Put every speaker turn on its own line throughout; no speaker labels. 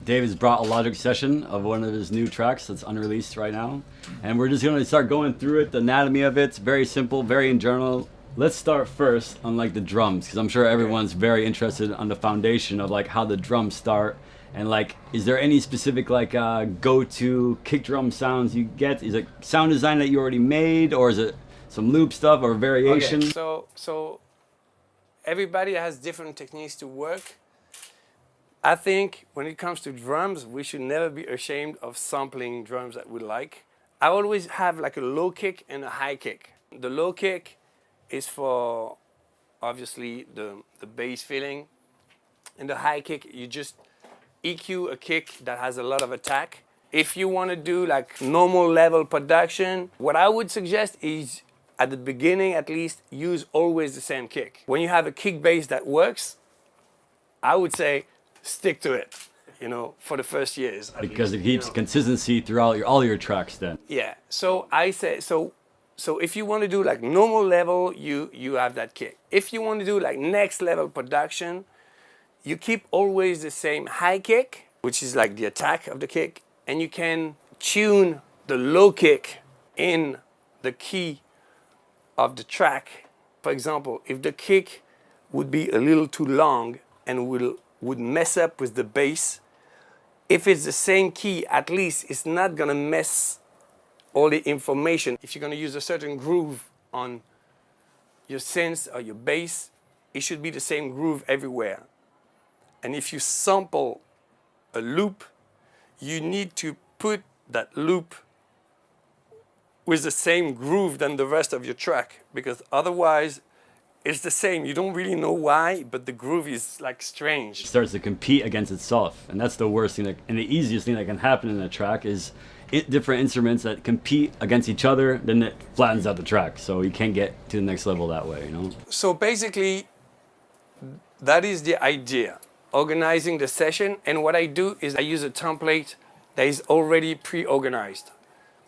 David's brought a Logic session of one of his new tracks that's unreleased right now. And we're just going to start going through it, the anatomy of it. It's very simple, very internal. Let's start first on like the drums, because I'm sure everyone's very interested on the foundation of like how the drums start. And like, is there any specific like go-to kick drum sounds you get? Is it sound design that you already made, or is it some loop stuff or variation?
Okay, so everybody has different techniques to work. I think when it comes to drums, we should never be ashamed of sampling drums that we like. I always have like a low kick and a high kick. The low kick is for obviously the bass feeling, and the high kick, you just EQ a kick that has a lot of attack. If you want to do like normal level production, what I would suggest is at the beginning at least use always the same kick. When you have a kick bass that works, I would say stick to it, you know, for the first years.
Because it keeps consistency throughout all your tracks then.
Yeah, so I say, so if you want to do like normal level, you have that kick. If you want to do like next level production, you keep always the same high kick, which is like the attack of the kick, and you can tune the low kick in the key of the track. For example, if the kick would be a little too long and would mess up with the bass, if it's the same key, at least it's not gonna mess all the information. If you're gonna use a certain groove on your synths or your bass, it should be the same groove everywhere. And if you sample a loop, you need to put that loop with the same groove than the rest of your track, because otherwise it's the same. You don't really know why, but the groove is like strange.
It starts to compete against itself, and that's the worst thing and the easiest thing that can happen in a track is different instruments that compete against each other, then it flattens out the track, so you can't get to the next level that way, you know?
So basically, that is the idea, organizing the session. And what I do is I use a template that is already pre-organized,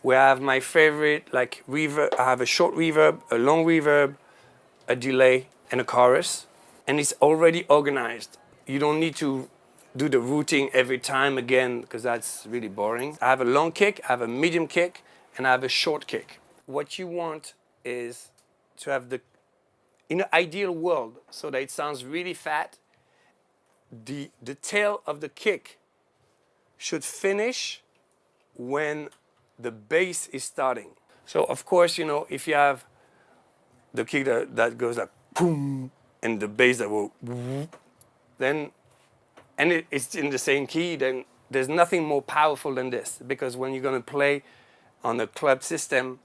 where I have my favorite like reverb. I have a short reverb, a long reverb, a delay, and a chorus, and it's already organized. You don't need to do the routing every time again, because that's really boring. I have a long kick, I have a medium kick, and I have a short kick. What you want is to have in an ideal world, so that it sounds really fat, the tail of the kick should finish when the bass is starting. So of course, you know, if you have the kick that goes like boom, and the bass that will then, and it's in the same key, then there's nothing more powerful than this, because when you're gonna play on a club system,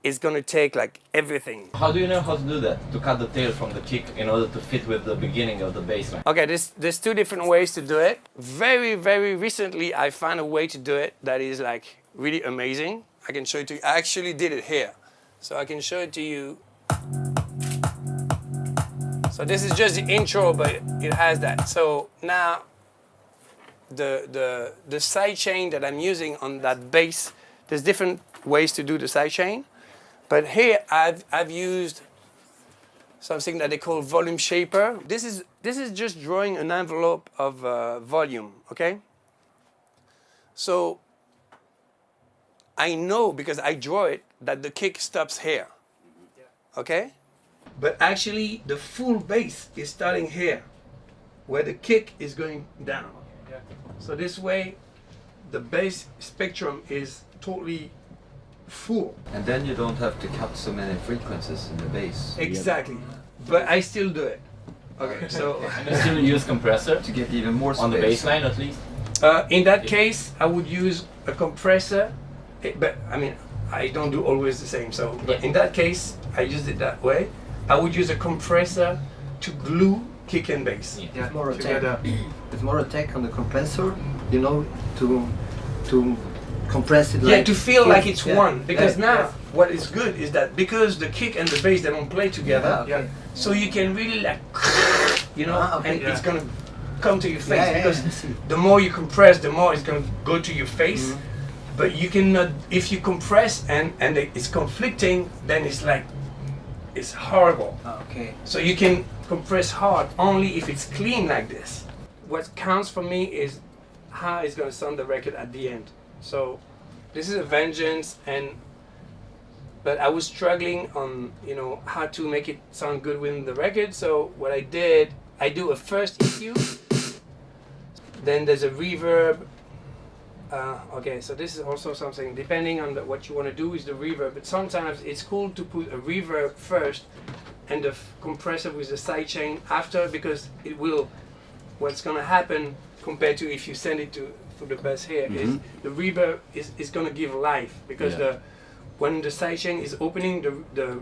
it's gonna take like everything.
How do you know how to do that? To cut the tail from the kick in order to fit with the beginning of the bass line?
Okay, there's two different ways to do it. Very, very recently, I found a way to do it that is like really amazing. I can show it to you. I actually did it here. So I can show it to you. So this is just the intro, but it has that. So now the side chain that I'm using on that bass, there's different ways to do the side chain. But here I've used something that they call volume shaper. This is just drawing an envelope of volume, okay? So I know, because I draw it, that the kick stops here, okay? But actually the full bass is starting here, where the kick is going down. So this way the bass spectrum is totally full.
And then you don't have to cut so many frequencies in the bass.
Exactly. But I still do it. Okay, so
And you still use compressor
To get even more space.
on the bass line at least?
in that case I would use a compressor, but I mean I don't do always the same. So but in that case I used it that way. I would use a compressor to glue kick and bass.
Yeah.
It's more
Together.
attack. It's more attack on the compressor, you know, to compress it.
Yeah,
like
to feel like it's
yeah,
one. Because
yeah,
now
yeah.
what is good is that because the kick and the bass, they don't play together,
Yeah, okay.
so you can really like, you know,
Ah, okay.
and it's gonna come to your face.
Yeah, yeah,
because
I see.
the more you compress, the more it's gonna go to your face.
Mhm.
But you cannot, if you compress and it's conflicting, then it's like, it's horrible.
Ah, okay.
So you can compress hard only if it's clean like this. What counts for me is how it's gonna sound the record at the end. So this is a Vengeance, but I was struggling on how to make it sound good within the record. So what I did, I do a first EQ, then there's a reverb. Okay, so this is also something, depending on what you want to do is the reverb, but sometimes it's cool to put a reverb first and the compressor with the sidechain after, because it will, what's going to happen compared to if you send it to the bass here, is the reverb is going to give life, because when the sidechain is opening, the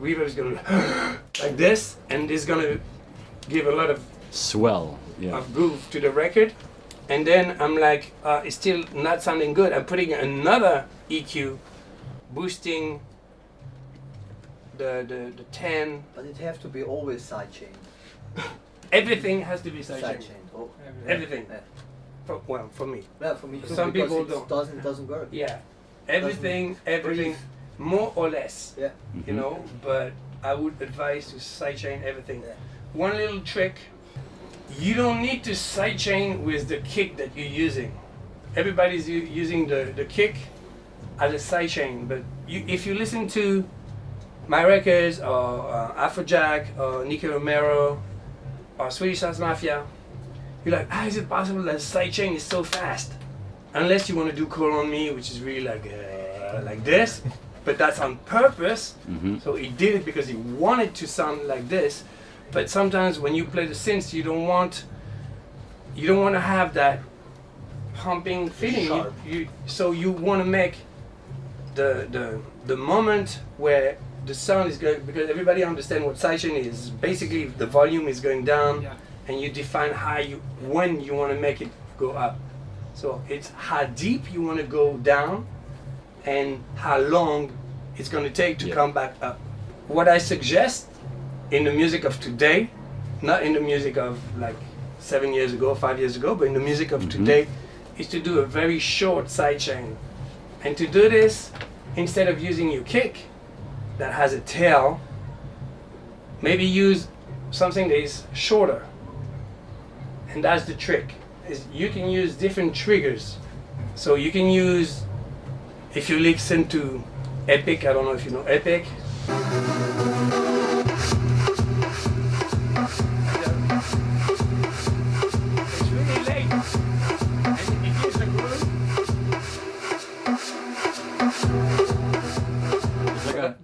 reverb is going to like this, and it's going to give a lot of
swell,
of groove to the record. And then I'm like, it's still not sounding good. I'm putting another EQ, boosting the 10.
But it have to be always sidechain.
Everything has to be sidechain.
Sidechain. Oh.
Everything.
Yeah.
For me.
Yeah, for me too.
Some
because
people
it doesn't work.
Yeah. Everything,
breathe.
more or less.
Yeah.
But I would advise to sidechain everything.
Yeah.
One little trick. You don't need to sidechain with the kick that you're using. Everybody's using the kick as a sidechain, but if you listen to my records or Afrojack or Nicky Romero or Swedish House Mafia, you're like, how is it possible that sidechain is so fast? Unless you want to do Call on Me, which is really like this, but that's on purpose. So he did it because he wanted to sound like this. But sometimes when you play the synths, you don't want to have that pumping feeling. So you want to make the moment where the sound is going, because everybody understands what sidechain is. Basically, the volume is going down, and you define when you want to make it go up. So it's how deep you want to go down, and how long it's going to take to come back up. What I suggest in the music of today, not in the music of like 7 years ago, 5 years ago, but in the music of today, is to do a very short sidechain. And to do this, instead of using your kick that has a tail, maybe use something that is shorter. And that's the trick, is you can use different triggers. So you can use, if you listen to Epic, I don't know if you know Epic.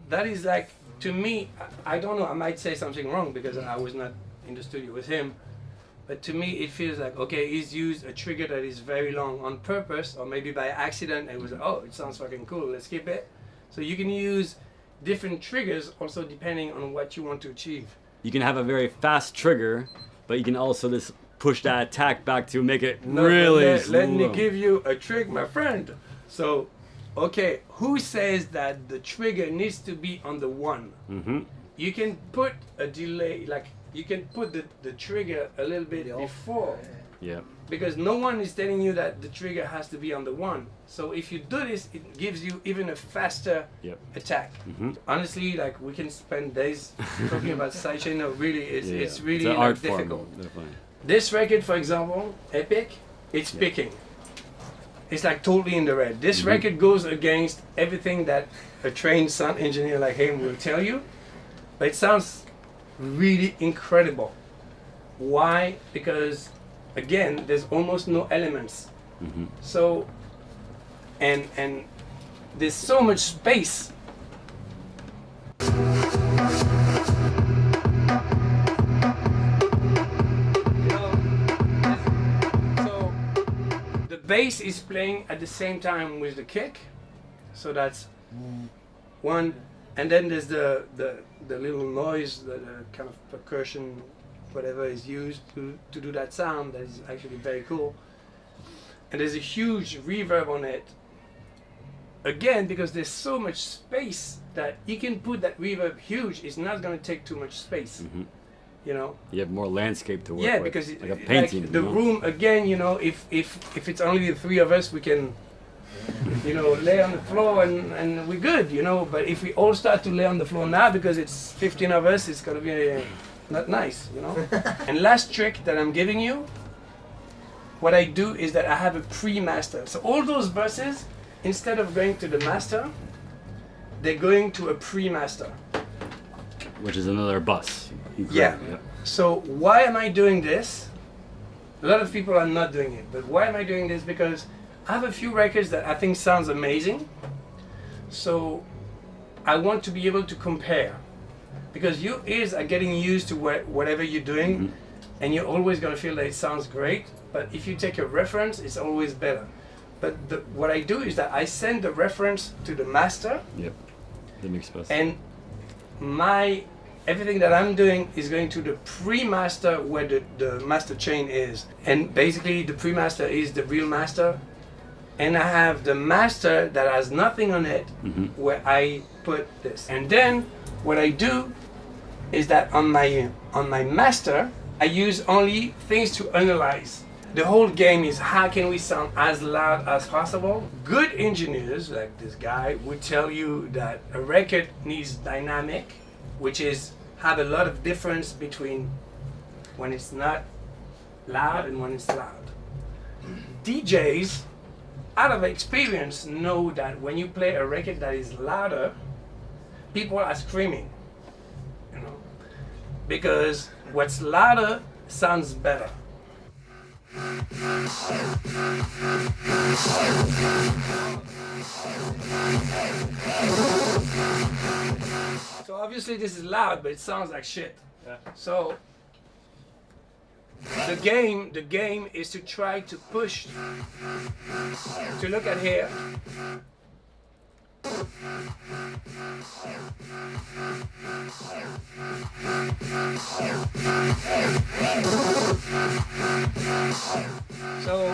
That is like, to me, I don't know, I might say something wrong because I was not in the studio with him, but to me it feels like, okay, he's used a trigger that is very long on purpose, or maybe by accident, and it was like, oh, it sounds fucking cool, let's keep it. So you can use different triggers also depending on what you want to achieve.
You can have a very fast trigger, but you can also just push that attack back to make it really slow.
Let me give you a trick, my friend. So, okay, who says that the trigger needs to be on the 1? You can put a delay, like you can put the trigger a little bit before.
Yeah.
Because no one is telling you that the trigger has to be on the 1. So if you do this, it gives you even a faster attack. Honestly, like we can spend days talking about sidechain. No, really, it's really
it's an art form,
difficult.
definitely.
This record, for example, Epic, it's picking. It's like totally in the red. This record goes against everything that a trained sound engineer like him will tell you, but it sounds really incredible. Why? Because again, there's almost no elements. So, and there's so much space. So the bass is playing at the same time with the kick. So that's one, and then there's the little noise, the kind of percussion, whatever is used to do that sound. That is actually very cool. And there's a huge reverb on it. Again, because there's so much space that you can put that reverb huge. It's not going to take too much space. You know.
You have more landscape to work with.
Yeah, because
like a painting.
Like the room again. You know, if it's only the three of us, we can, you know, lay on the floor and we're good. You know. But if we all start to lay on the floor now, because it's 15 of us, it's gonna be not nice. You know. And last trick that I'm giving you. what I do is that I have a pre-master. So all those verses, instead of going to the master, they're going to a pre-master.
Which is another bus.
Yeah. So why am I doing this? A lot of people are not doing it, but why am I doing this? Because I have a few records that I think sounds amazing. So I want to be able to compare, because your ears are getting used to whatever you're doing, and you're always going to feel that it sounds great. But if you take a reference, it's always better. But what I do is that I send the reference to the master.
Yep. That makes sense.
And everything that I'm doing is going to the pre-master where the master chain is. And basically the pre-master is the real master. And I have the master that has nothing on it where I put this. And then what I do is that on my master, I use only things to analyze. The whole game is how can we sound as loud as possible. Good engineers like this guy would tell you that a record needs dynamic, which is have a lot of difference between when it's not loud and when it's loud. DJs, out of experience, know that when you play a record that is louder, people are screaming, you know, because what's louder sounds better. So obviously this is loud, but it sounds like shit. Yeah. So the game is to try to push, to look at here. So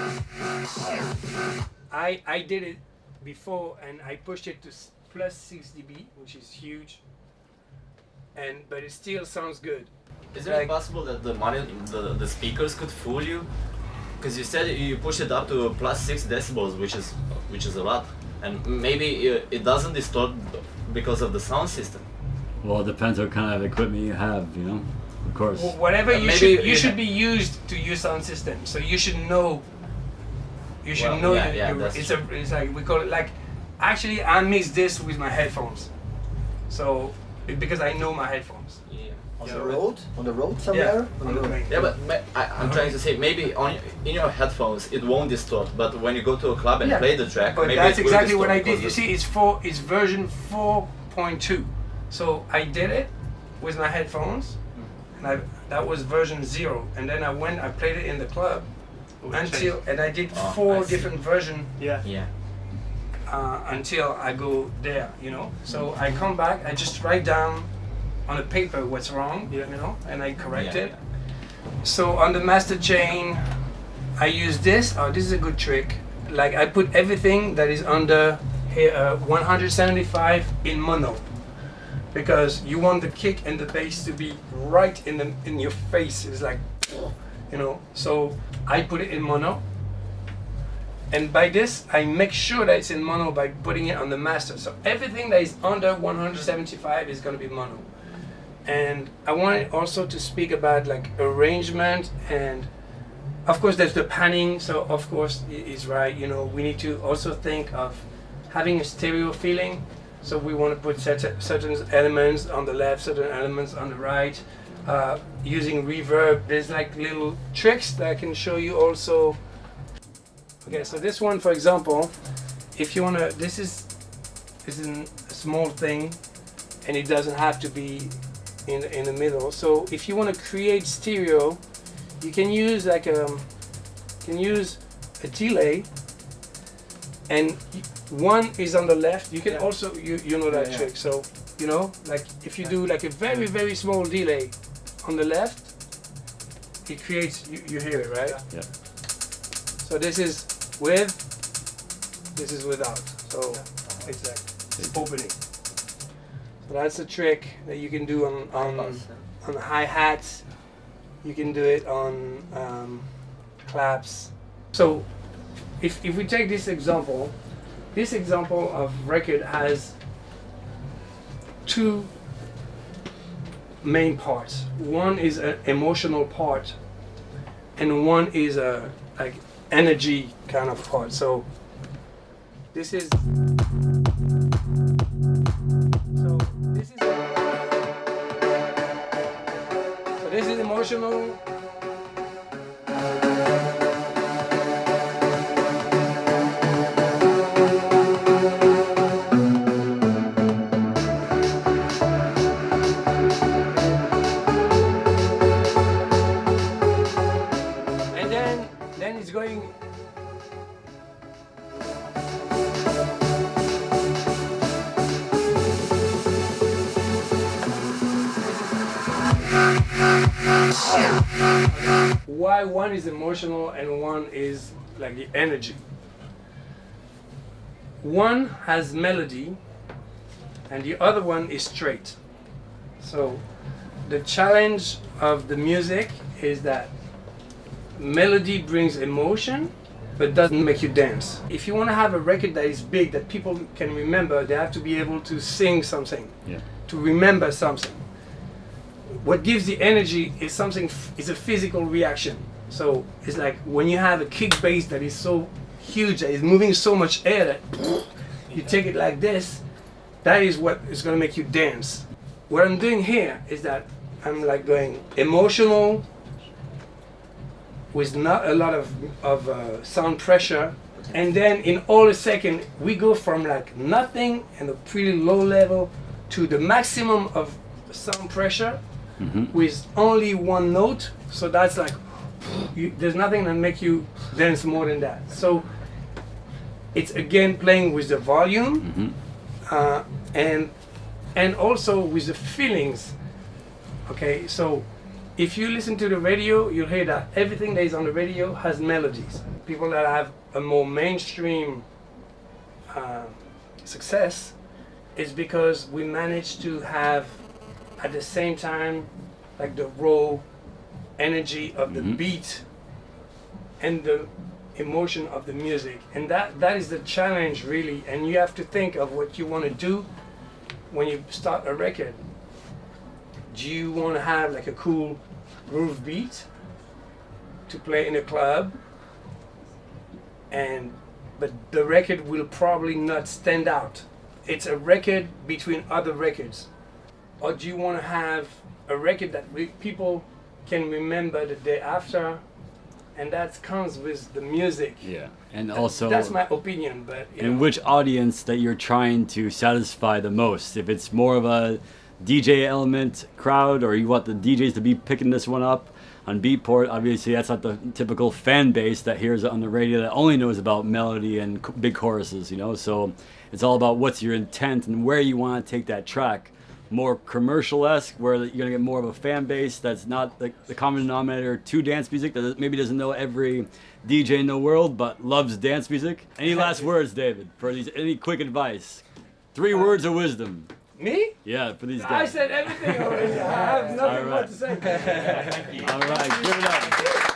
I did it before and I pushed it to plus 6 dB, which is huge, but it still sounds good.
Is it possible that the speakers could fool you? Because you said you push it up to plus 6 decibels, which is a lot, and maybe it doesn't distort because of the sound system.
Well, it depends what kind of equipment you have, you know. Of course.
Well, whatever you should be used to your sound system, so you should know. You should know. It's like we call it like. Actually, I mix this with my headphones, so because I know my headphones.
Yeah.
On the road somewhere.
Yeah, on the road.
Yeah, but I'm trying to say maybe in your headphones it won't distort, but when you go to a club and play the track,
but
maybe
that's
it will
exactly what I
distort
did. You see, it's version 4.2. So I did it with my headphones, and that was version 0. And then I played it in the club and I did 4 different versions.
Yeah.
Until I go there, you know. So I come back, I just write down on a paper what's wrong, you know, and I correct it. So on the master chain, I use this. Oh, this is a good trick. Like I put everything that is under here, 175 in mono, because you want the kick and the bass to be right in your face. It's like, you know. So I put it in mono. And by this, I make sure that it's in mono by putting it on the master. So everything that is under 175 is going to be mono. And I wanted also to speak about like arrangement, and of course there's the panning. So of course it's right. You know, we need to also think of having a stereo feeling. So we want to put certain elements on the left, certain elements on the right. Using reverb, there's like little tricks that I can show you also. Okay, so this one, for example, if you wanna, this is a small thing, and it doesn't have to be in the middle. So if you wanna create stereo, you can use like a delay, and one is on the left. You can also you know that trick. So you know, like if you do like a very very small delay on the left, it creates you hear it, right?
Yeah.
So this is with, this is without. So exactly, it's opening. So that's a trick that you can do on hi-hats. You can do it on claps. So if we take this example of record has 2 main parts. One is an emotional part, and one is a like energy kind of part. So this is this is emotional. Then it's going. Why one is emotional and one is like the energy? One has melody and the other one is straight. So the challenge of the music is that melody brings emotion but doesn't make you dance. If you want to have a record that is big, that people can remember, they have to be able to sing something, to remember something. What gives the energy is something, is a physical reaction. So it's like when you have a kick bass that is so huge, that is moving so much air that you take it like this, that is what is going to make you dance. What I'm doing here is that I'm like going emotional with not a lot of sound pressure, and then in all a second we go from like nothing and a pretty low level to the maximum of sound pressure with only one note. So that's like there's nothing that make you dance more than that. So it's again playing with the volume and also with the feelings. Okay, so if you listen to the radio, you'll hear that everything that is on the radio has melodies. People that have a more mainstream success is because we managed to have at the same time like the raw energy of the beat and the emotion of the music. And that is the challenge really. And you have to think of what you want to do when you start a record. Do you want to have like a cool groove beat to play in a club, but the record will probably not stand out? It's a record between other records. Or do you want to have a record that people can remember the day after? And that comes with the music.
Yeah, and also
that's my opinion, but
and which audience that you're trying to satisfy the most. If it's more of a DJ element crowd, or you want the DJs to be picking this one up on Beatport, obviously that's not the typical fan base that hears it on the radio that only knows about melody and big choruses, you know. So it's all about what's your intent and where you want to take that track. More commercial-esque, where you're gonna get more of a fan base that's not the common denominator to dance music, that maybe doesn't know every DJ in the world but loves dance music. Any last words, David, for these? Any quick advice? 3 words of wisdom.
Me?
Yeah, for these
I
guys.
said everything already. I have nothing more to say.
All right, give it up.